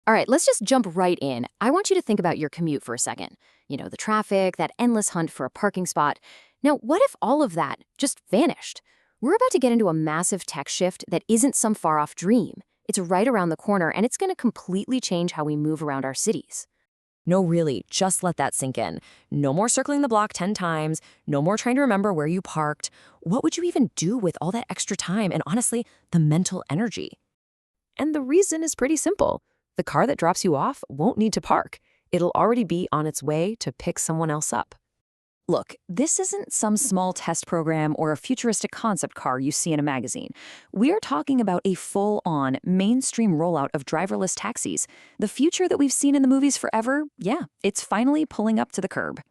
All right, let's just jump right in. I want you to think about your commute for a second. The traffic, that endless hunt for a parking spot. Now, what if all of that just vanished? We're about to get into a massive tech shift that isn't some far off dream. It's right around the corner, and it's going to completely change how we move around our cities. No, really, just let that sink in. No more circling the block 10 times, no more trying to remember where you parked. What would you even do with all that extra time and honestly, the mental energy? And the reason is pretty simple. The car that drops you off won't need to park. It'll already be on its way to pick someone else up. Look, this isn't some small test program or a futuristic concept car you see in a magazine. We are talking about a full-on, mainstream rollout of driverless taxis. The future that we've seen in the movies forever, yeah, it's finally pulling up to the curb.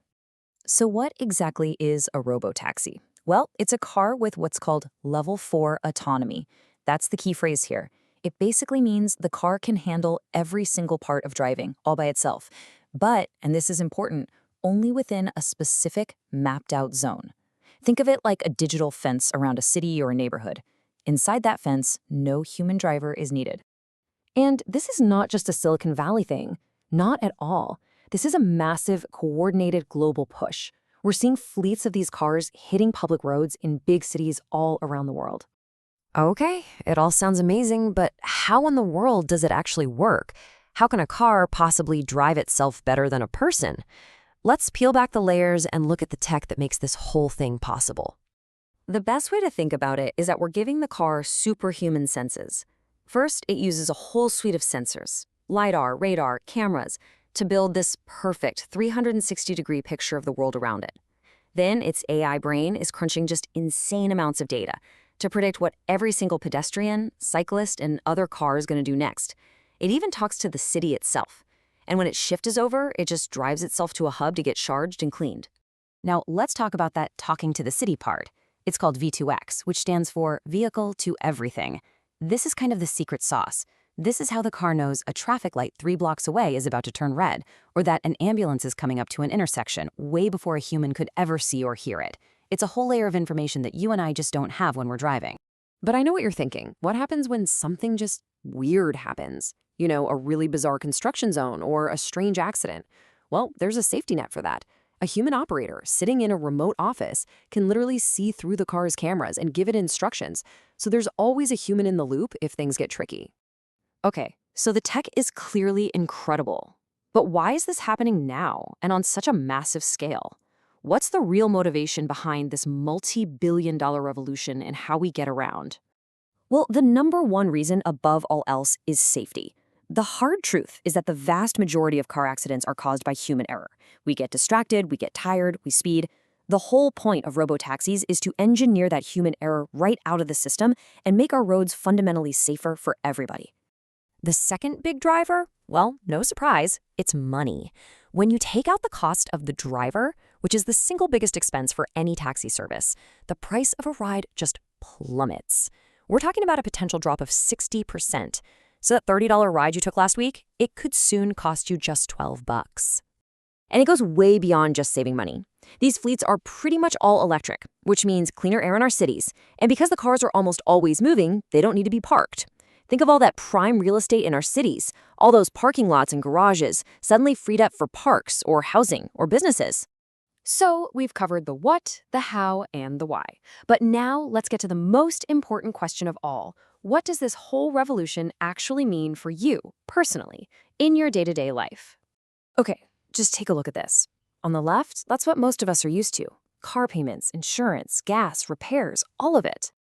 So what exactly is a robotaxi? Well, it's a car with what's called level 4 autonomy. That's the key phrase here. It basically means the car can handle every single part of driving all by itself. But, and this is important, only within a specific mapped-out zone. Think of it like a digital fence around a city or a neighborhood. Inside that fence, no human driver is needed. And this is not just a Silicon Valley thing. Not at all. This is a massive, coordinated global push. We're seeing fleets of these cars hitting public roads in big cities all around the world. Okay, it all sounds amazing, but how in the world does it actually work? How can a car possibly drive itself better than a person? Let's peel back the layers and look at the tech that makes this whole thing possible. The best way to think about it is that we're giving the car superhuman senses. First, it uses a whole suite of sensors, LiDAR, radar, cameras, to build this perfect 360-degree picture of the world around it. Then its AI brain is crunching just insane amounts of data to predict what every single pedestrian, cyclist, and other car is going to do next. It even talks to the city itself. And when its shift is over, it just drives itself to a hub to get charged and cleaned. Now, let's talk about that talking to the city part. It's called V2X, which stands for Vehicle to Everything. This is kind of the secret sauce. This is how the car knows a traffic light 3 blocks away is about to turn red, or that an ambulance is coming up to an intersection way before a human could ever see or hear it. It's a whole layer of information that you and I just don't have when we're driving. But I know what you're thinking. What happens when something just weird happens? A really bizarre construction zone or a strange accident. Well, there's a safety net for that. A human operator sitting in a remote office can literally see through the car's cameras and give it instructions. So there's always a human in the loop if things get tricky. Okay, so the tech is clearly incredible. But why is this happening now and on such a massive scale? What's the real motivation behind this multi-billion-dollar revolution in how we get around? Well, the number one reason above all else is safety. The hard truth is that the vast majority of car accidents are caused by human error. We get distracted, we get tired, we speed. The whole point of robotaxis is to engineer that human error right out of the system and make our roads fundamentally safer for everybody. The second big driver? Well, no surprise, it's money. When you take out the cost of the driver, which is the single biggest expense for any taxi service, the price of a ride just plummets. We're talking about a potential drop of 60%. So that $30 ride you took last week, it could soon cost you just $12. And it goes way beyond just saving money. These fleets are pretty much all electric, which means cleaner air in our cities. And because the cars are almost always moving, they don't need to be parked. Think of all that prime real estate in our cities, all those parking lots and garages suddenly freed up for parks or housing or businesses. So we've covered the what, the how, and the why. But now let's get to the most important question of all. What does this whole revolution actually mean for you, personally, in your day-to-day life? Okay, just take a look at this. On the left, that's what most of us are used to. Car payments, insurance, gas, repairs, all of it.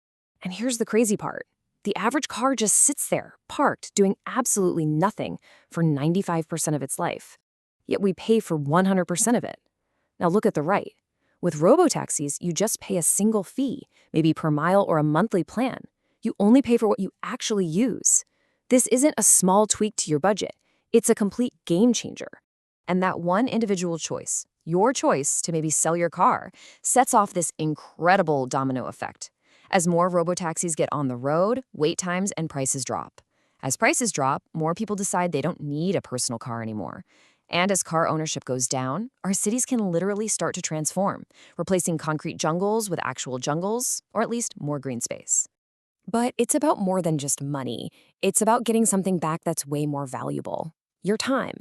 And here's the crazy part. The average car just sits there, parked, doing absolutely nothing for 95% of its life. Yet we pay for 100% of it. Now look at the right. With robotaxis, you just pay a single fee, maybe per mile or a monthly plan. You only pay for what you actually use. This isn't a small tweak to your budget. It's a complete game changer. And that one individual choice, your choice to maybe sell your car, sets off this incredible domino effect. As more robotaxis get on the road, wait times and prices drop. As prices drop, more people decide they don't need a personal car anymore. And as car ownership goes down, our cities can literally start to transform, replacing concrete jungles with actual jungles, or at least more green space. But it's about more than just money. It's about getting something back that's way more valuable. Your time.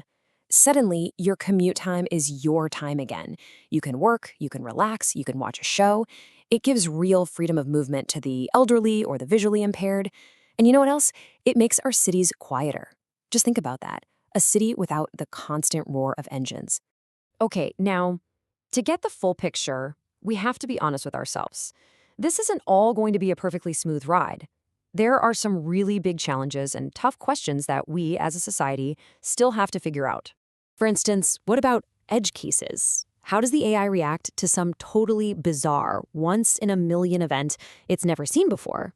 Suddenly, your commute time is your time again. You can work, you can relax, you can watch a show. It gives real freedom of movement to the elderly or the visually impaired. And you know what else? It makes our cities quieter. Just think about that. A city without the constant roar of engines. Okay, now, to get the full picture, we have to be honest with ourselves. This isn't all going to be a perfectly smooth ride. There are some really big challenges and tough questions that we, as a society, still have to figure out. For instance, what about edge cases? How does the AI react to some totally bizarre, once-in-a-million event it's never seen before?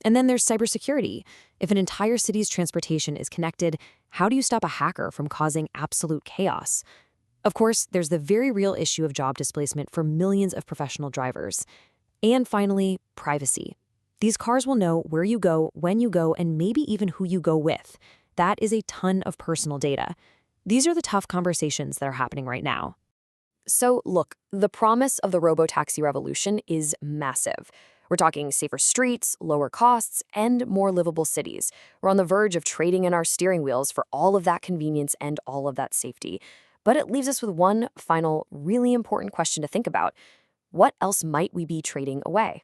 And then there's cybersecurity. If an entire city's transportation is connected, how do you stop a hacker from causing absolute chaos? Of course, there's the very real issue of job displacement for millions of professional drivers. And finally, privacy. These cars will know where you go, when you go, and maybe even who you go with. That is a ton of personal data. These are the tough conversations that are happening right now. So look, the promise of the robotaxi revolution is massive. We're talking safer streets, lower costs, and more livable cities. We're on the verge of trading in our steering wheels for all of that convenience and all of that safety. But it leaves us with one final, really important question to think about. What else might we be trading away?